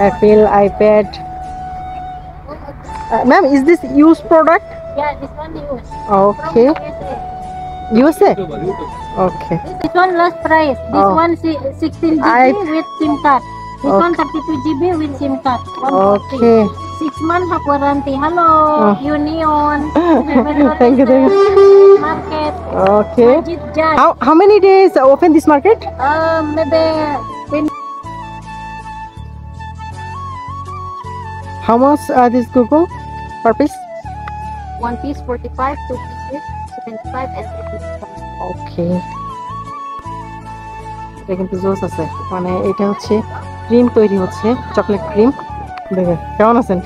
Apple, iPad. Ma'am, is this used product? Yeah, this one used. Okay. USA? Okay. This one last price. This one 16 GB with SIM card. This one 32 GB with SIM card. Okay. 6 months have warranty. Hello, Union. Thank you. Market. Okay. How many days open this market? Maybe how much this Google per piece? 1 piece 45, 2 pieces 75, and 3 pieces. Okay. এটা কিন্তু জোস আছে, মানে এটা হচ্ছে cream তৈরি হচ্ছে, chocolate cream. দেখেন কেমন আছেন?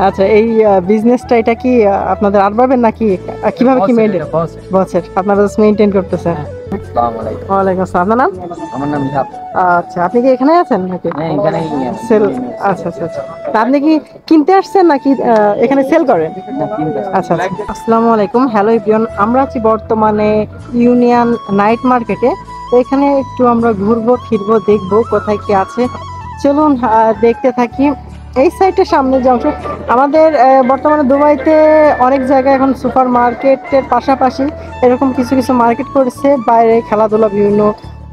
আচ্ছা, এই বিজনেসটা এটা কি আপনাদের আর বাড়বেন নাকি কিভাবে কি মেইনটেইন? বছর আপনারা জাস্ট মেইনটেইন করতেছেন। আসসালামু আলাইকুম। ওয়ালাইকুম আসসালাম। আপনার নাম? আমার নাম ইহাব। আচ্ছা, আপনি কি এখানে আছেন নাকি? হ্যাঁ, এখানেই সেল। আচ্ছা আচ্ছা আচ্ছা। তা আপনি কি কিনতে আসছেন নাকি এখানে সেল করেন? আচ্ছা আচ্ছা। আসসালামু আলাইকুম। হ্যালো এভরিওয়ান, আমরা আছি বর্তমানে ইউনিয়ন নাইট মার্কেটে। তো এখানে একটু আমরা ঘুরবো ফিরবো, দেখবো কোথায় কি আছে। চলুন দেখতে থাকি। এই সাইটের সামনে যে অংশ, আমাদের বর্তমানে দুবাইতে অনেক জায়গায় এখন সুপার মার্কেটের পাশাপাশি এরকম কিছু কিছু মার্কেট করেছে বাইরে খেলাধুলা বিভিন্ন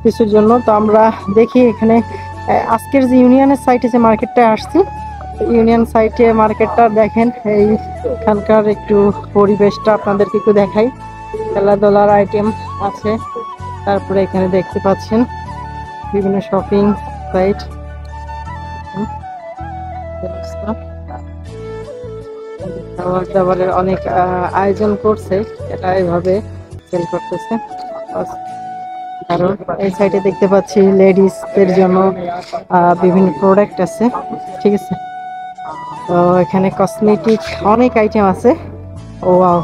কিছুর জন্য। তো আমরা দেখি এখানে আজকের যে ইউনিয়নের সাইটে যে মার্কেটটা আসছি, ইউনিয়ন সাইটে মার্কেটটা দেখেন, এইখানকার একটু পরিবেশটা আপনাদেরকে একটু দেখাই। খেলাধুলার আইটেম আছে, তারপরে এখানে দেখতে পাচ্ছেন বিভিন্ন শপিং সাইট। খাবার দাবারের অনেক আয়োজন করছে, এটা এইভাবে সেল করতেছে। কারণ এই সাইডে দেখতে পাচ্ছি লেডিসদের জন্য বিভিন্ন প্রোডাক্ট আছে, ঠিক আছে। তো এখানে কসমেটিক অনেক আইটেম আছে। Oh wow,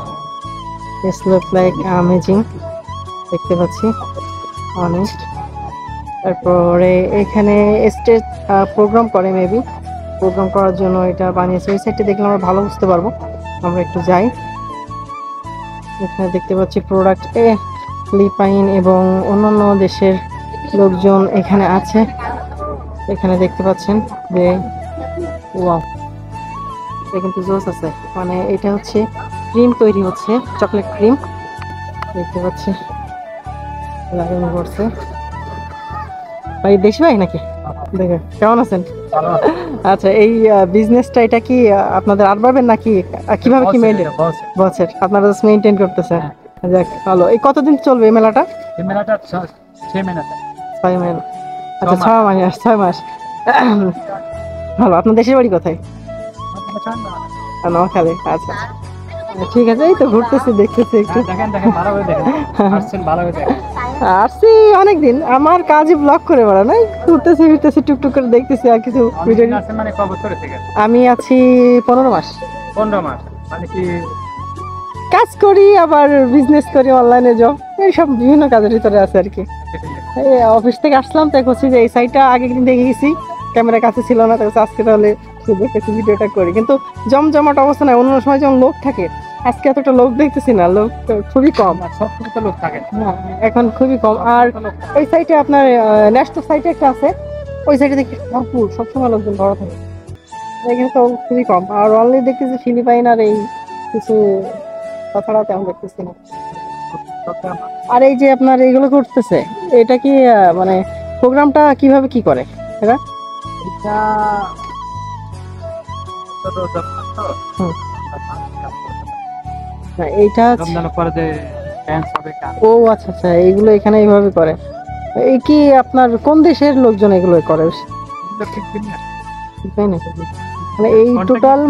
this look like amazing, দেখতে পাচ্ছি অনেক। তারপরে এখানে স্টেজ প্রোগ্রাম করে, মেবি প্রোগ্রাম করার জন্য এটা বানিয়েছে। ওই সাইডে দেখলে আমরা ভালো বুঝতে পারবো। আমরা একটু যাই। এখানে দেখতে পাচ্ছি প্রোডাক্ট ফিলিপাইন এবং অন্যান্য দেশের লোকজন এখানে আছে। এখানে দেখতে পাচ্ছেন যে ওয়াও, এটা কিন্তু জোস আছে, মানে এটা হচ্ছে ক্রিম তৈরি হচ্ছে, চকলেট ক্রিম। দেখতে পাচ্ছি লাগানো করছে। ভাই দেশি ভাই নাকি? দেখে কেমন আছেন? আচ্ছা, এই বিজনেসটা এটা কি আপনাদের আর বাড়বেন নাকি কিভাবে কি মেইনটেইন? বছর আপনারা জাস্ট মেইনটেইন করতেছেন। যাক ভালো। এই কতদিন চলবে এই মেলাটা? এই মেলাটা 6 মাস। 6 মাস। আচ্ছা, 6 মাস। ভালো। আপনার দেশের বাড়ি কোথায়? নোয়াখালী। আচ্ছা ঠিক আছে, এই তো ঘুরতেছি, দেখতেছি একটু। দেখেন ভালোভাবে দেখেন, আসছেন ভালোভাবে দেখেন। আসছি অনেকদিন, আমার কাজই ব্লগ করে বেড়া নাই, ঘুরতেছি ফিরতেছি টুকটুক করে দেখতেছি আর কিছু ভিডিও। মানে কত বছর থেকে? আমি আছি 15 মাস। 15 মাস মানে কি কাজ করি, আবার বিজনেস করি, অনলাইনে জব, এইসব বিভিন্ন কাজের ভিতরে আছে আর কি। এই অফিস থেকে আসলাম, তাই করছি যে এই সাইটটা আগে একদিন দেখে গেছি, ক্যামেরার কাছে ছিল না, তাই আজকে তাহলে দেখতেছি ভিডিওটা করি। কিন্তু জমজমাট অবস্থা নাই, অন্য সময় যেমন লোক থাকে, আজকে এতটা লোক দেখতেছি না, লোক খুবই কম। সবসময় তো লোক থাকে না, এখন খুবই কম। আর এই সাইটে আপনার ন্যাশনাল সাইটে একটা আছে, ওই সাইডে দেখি ভরপুর, সবসময় লোকজন ধরা থাকে, এখানে তো খুবই কম। আর অনলি দেখতেছি ফিলিপাইন আর এই কিছু, তাছাড়া তেমন দেখতেছি না। আর এই যে আপনার এইগুলো করতেছে, এটা কি মানে প্রোগ্রামটা কিভাবে কি করে এরা? এইটা ও আচ্ছা আচ্ছা, এইগুলো এখানে এইভাবে করে। এই কি আপনার কোন দেশের লোকজন এগুলো করে? মানে এই টোটাল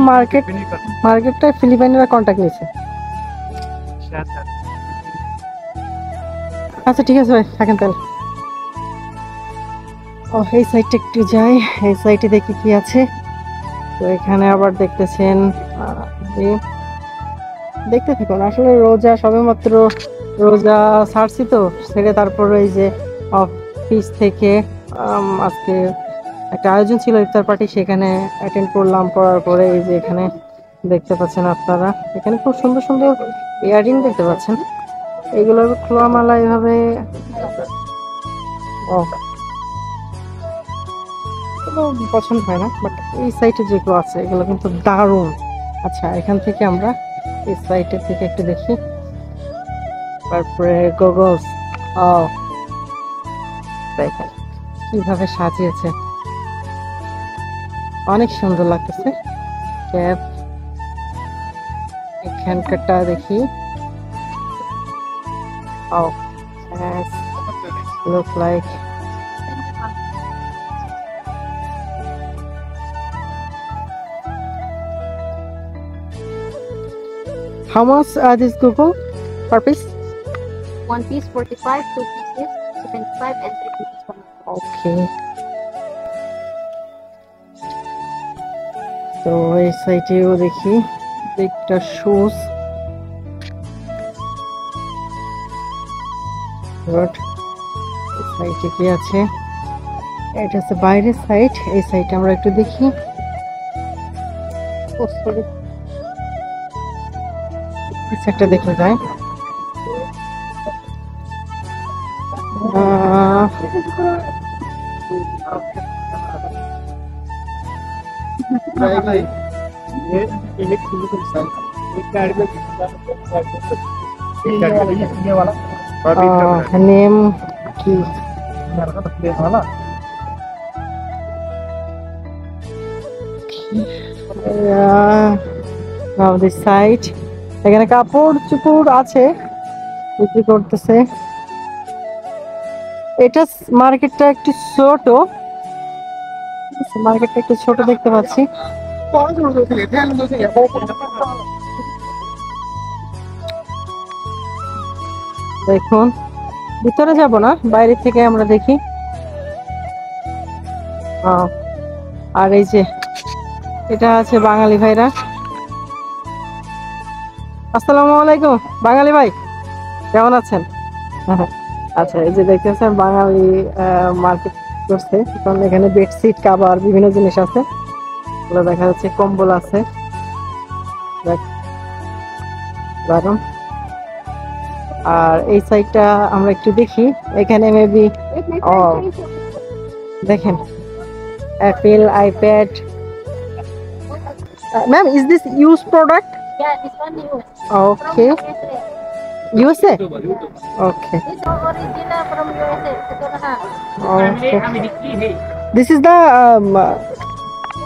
মার্কেটটা ফিলিপাইনেরা কন্ট্যাক্ট নিয়েছে। আচ্ছা ঠিক আছে ভাই, থাকেন তাহলে। ও এই সাইডটা একটু যাই, এই সাইডে দেখি কি আছে। তো এখানে আবার দেখতেছেন, দেখতে থাকুন। আসলে রোজা সবেমাত্র রোজা ছাড়ছি, তো ছেড়ে তারপরে এই যে অফিস থেকে আজকে একটা আয়োজন ছিল ইফতার পার্টি, সেখানে অ্যাটেন্ড করলাম। করার পরে এই যে এখানে দেখতে পাচ্ছেন আপনারা, এখানে খুব সুন্দর সুন্দর ইয়াররিং দেখতে পাচ্ছেন। এগুলোর খোলামালা এইভাবে এগুলো পছন্দ হয় না, বাট এই সাইডে যেগুলো আছে এগুলো কিন্তু দারুণ। আচ্ছা, এখান থেকে আমরা এই সাইডের থেকে একটু দেখি। তারপরে গগলস, ও দেখেন কিভাবে সাজিয়েছে, অনেক সুন্দর লাগতেছে। ক্যাপ এখানকারটা দেখি, oh look like how much this Google per piece? One piece 45, two pieces 75, and three pieces 100. Okay. তো এই সাইডেও দেখি একটা শুজ, গুড। এই সাইডে কি আছে? এটা হচ্ছে বাইরের সাইড, এই সাইডে আমরা একটু দেখি। ও সরি, এই সাইডটা দেখে যায়। নেম কি? সাইড এখানে কাপড় চুপড় আছে, বিক্রি করতেছে। এটা মার্কেটটা একটু ছোট, মার্কেটটা একটু ছোট দেখতে পাচ্ছি। দেখুন, ভিতরে যাব না, বাইরে থেকে আমরা দেখি। আর এই যে এটা আছে বাঙালি ভাইরা। আসসালামু আলাইকুম বাঙালি ভাই, কেমন আছেন? আচ্ছা, এই যে দেখতেছেন বাঙালি মার্কেট করছে, কারণ এখানে বেডশিট, কাভার, বিভিন্ন জিনিস আছে। এগুলো দেখা যাচ্ছে, কম্বল আছে। দারুন। আর এই সাইডটা আমরা একটু দেখি, এখানে মেবি দেখেন Apple, iPad. Ma'am, is this use product? Yeah, this one is. Okay. USA? Okay. This is original from USA. Okay. This is the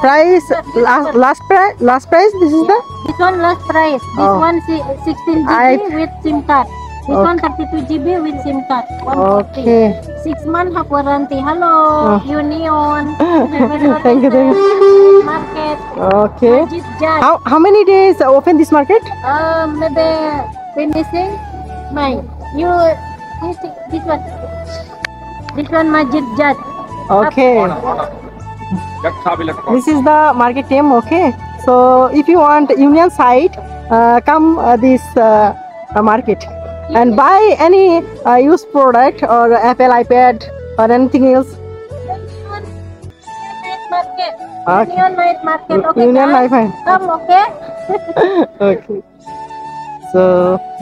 price, last price, this is the? This one last price. This one 16 GB with SIM card. This one 32 GB with SIM card. 140. Okay. 6 months have warranty. Hello, Union. Thank you. Market. Okay. Majid Jad. How many days open this market? Maybe finishing. My you see this one. This one Majid Jad. Okay. This is the market name. Okay. So if you want Union side, come this market and buy any used product or Apple, iPad or anything else. Market. Okay. Union Night Market. Okay. Union guys? Life and Come, okay. okay. So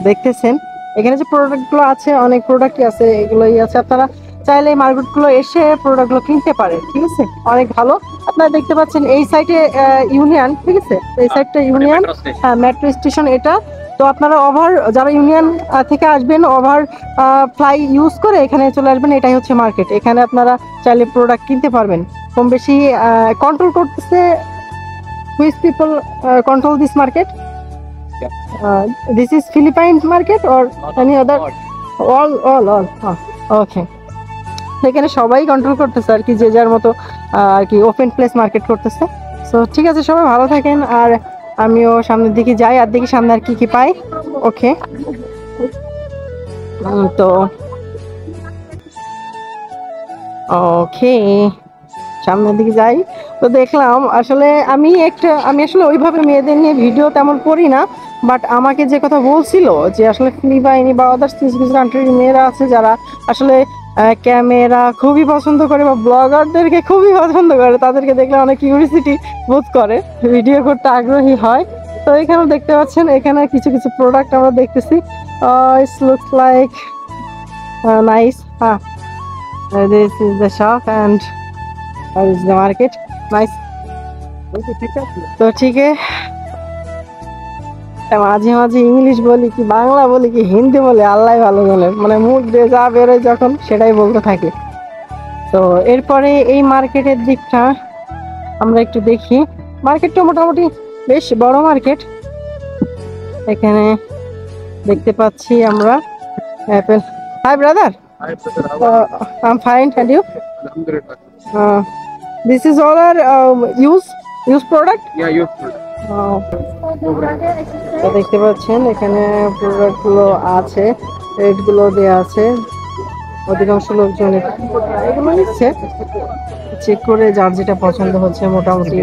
দেখতেছেন এখানে যে প্রোডাক্টগুলো আছে, অনেক প্রোডাক্টই আছে, এগুলোই আছে। আপনারা চাইলে এই মার্কেটগুলো এসে প্রোডাক্টগুলো কিনতে পারেন, ঠিক আছে? অনেক ভালো। আপনারা দেখতে পাচ্ছেন এই সাইডে ইউনিয়ন, ঠিক আছে? এই সাইডটা ইউনিয়ন, হ্যাঁ, মেট্রো স্টেশন এটা। তো আপনারা যারা ইউনিয়ন থেকে আসবেন, ওভার ফ্লাই ইউজ করে এখানে চলে আসবেন। এটাই হচ্ছে মার্কেট। এখানে আপনারা চাইলে প্রোডাক্ট কিনতে পারবেন। কম বেশি কন্ট্রোল করতেছে, which people control this market? This is Philippine market or any other? All. Okay. এখানে সবাই কন্ট্রোল করতেছে আর কি, যে যার মতো আর কি ওপেন প্লেস মার্কেট করতেছে। সো ঠিক আছে, সবাই ভালো থাকেন। আর আমিও সামনের দিকে যাই আর দেখি সামনে আর কি কি পাই। ওকে। তো ওকে, সামনের দিকে যাই। তো দেখলাম আসলে আমি আসলে ওইভাবে মেয়েদের নিয়ে ভিডিও তেমন করি না, বাট আমাকে যে কথা বলছিল যে আসলে ফিলিপাইনি বা আদার্স কিছু কিছু কান্ট্রির মেয়েরা আছে যারা আসলে ক্যামেরা খুবই পছন্দ করে বা ব্লগারদেরকে খুবই পছন্দ করে, তাদেরকে দেখলে অনেক কিউরিসিটি বোধ করে, ভিডিও করতে আগ্রহী হয়। তো এখানেও দেখতে পাচ্ছেন, এখানে কিছু কিছু প্রোডাক্ট আমরা দেখতেছি। It's looks like nice. This is the shop and is the market nice. तो ठीक है, মাঝে মাঝে ইংলিশ বলি কি বাংলা বলি কি হিন্দি বলি আল্লাহ ভালো জানে, মানে মুখ দিয়ে যা বেরোয় যখন সেটাই বলতে থাকি। তো এরপরে এই মার্কেটের দিকটা আমরা একটু দেখি। মার্কেটটা মোটামুটি বেশ বড় মার্কেট। এখানে দেখতে পাচ্ছি আমরা apple. Hi brother, I am fine and you? This is all our use product. তো দেখতে পাচ্ছেন এখানে প্রোডাক্ট গুলো আছে, রেট গুলো দেওয়া আছে। অধিকাংশ লোকজন এগুলো নিচ্ছে, চেক করে যার যেটা পছন্দ হচ্ছে মোটামুটি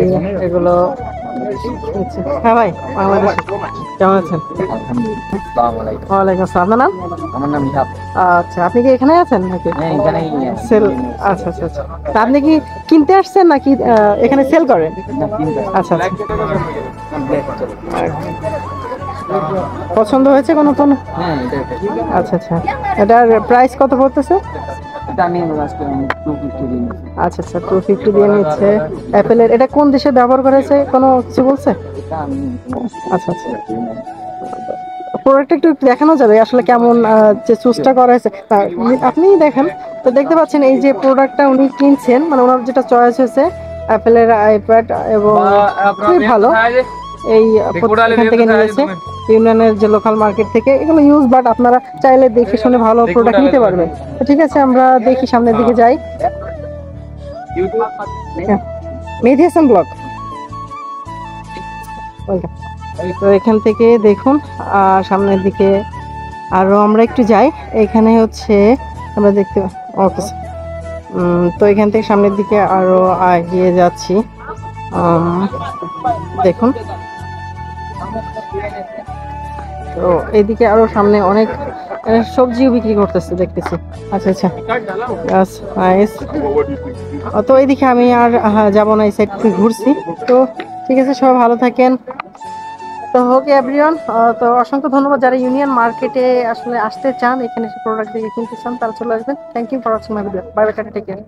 এগুলো নিচ্ছে। হ্যাঁ ভাই, বাংলাদেশ কেমন আছেন? ওয়ালাইকুম আসসালাম। আপনার নাম? আমার নাম ইহাব। আচ্ছা, আপনি কি এখানে আছেন নাকি এখানেই সেল? আচ্ছা আচ্ছা আচ্ছা। তা আপনি কি কিনতে আসছেন নাকি এখানে সেল করেন? আচ্ছা আচ্ছা। পছন্দ হয়েছে কোনো কোনো? হ্যাঁ, আচ্ছা আচ্ছা। এটার প্রাইস কত পড়তেছে? এটা আমি আজকে 250 দিন। আচ্ছা আচ্ছা, 250 দিয়ে নিচ্ছে। অ্যাপেলের এটা কোন দেশে ব্যবহার করেছে কোনো কিছু বলছে? এটা আমি আচ্ছা আচ্ছা। প্রোডাক্টটা একটু দেখানো যাবে আসলে কেমন যে চুজটা করা হয়েছে? আপনি দেখেন। তো দেখতে পাচ্ছেন এই যে প্রোডাক্টটা উনি কিনছেন, মানে ওনার যেটা চয়েস হয়েছে অ্যাপেলের আইপ্যাড, এবং খুবই ভালো। এই এখান থেকে নিয়েছে ইউনিয়নের যে লোকাল মার্কেট থেকে। এগুলো ইউজ, বাট আপনারা চাইলে দেখে শুনে ভালো প্রোডাক্ট নিতে পারবেন। তো ঠিক আছে, আমরা দেখি সামনের দিকে যাই। মেহেদী হাসান ব্লগ, তো এখান থেকে দেখুন সামনের দিকে আরো আমরা একটু যাই। এখানে হচ্ছে আমরা দেখতে ওকে। তো এখান থেকে সামনের দিকে আরো এগিয়ে যাচ্ছি। দেখুন, তো এইদিকে আরো সামনে অনেক সবজিও বিক্রি করতেছে দেখতেছি। আচ্ছা আচ্ছা, নাইস। তো এইদিকে আমি আর যাব না, এই সাইড থেকে ঘুরছি। তো ঠিক আছে, সবাই ভালো থাকেন। তো ওকে এভরিওয়ান, তো অসংখ্য ধন্যবাদ যারা ইউনিয়ন মার্কেটে আসলে আসতে চান, এখানে প্রোডাক্ট দেখে কিনতে চান, তারা চলে আসবেন। Thank you for watching my video. Bye bye, take care.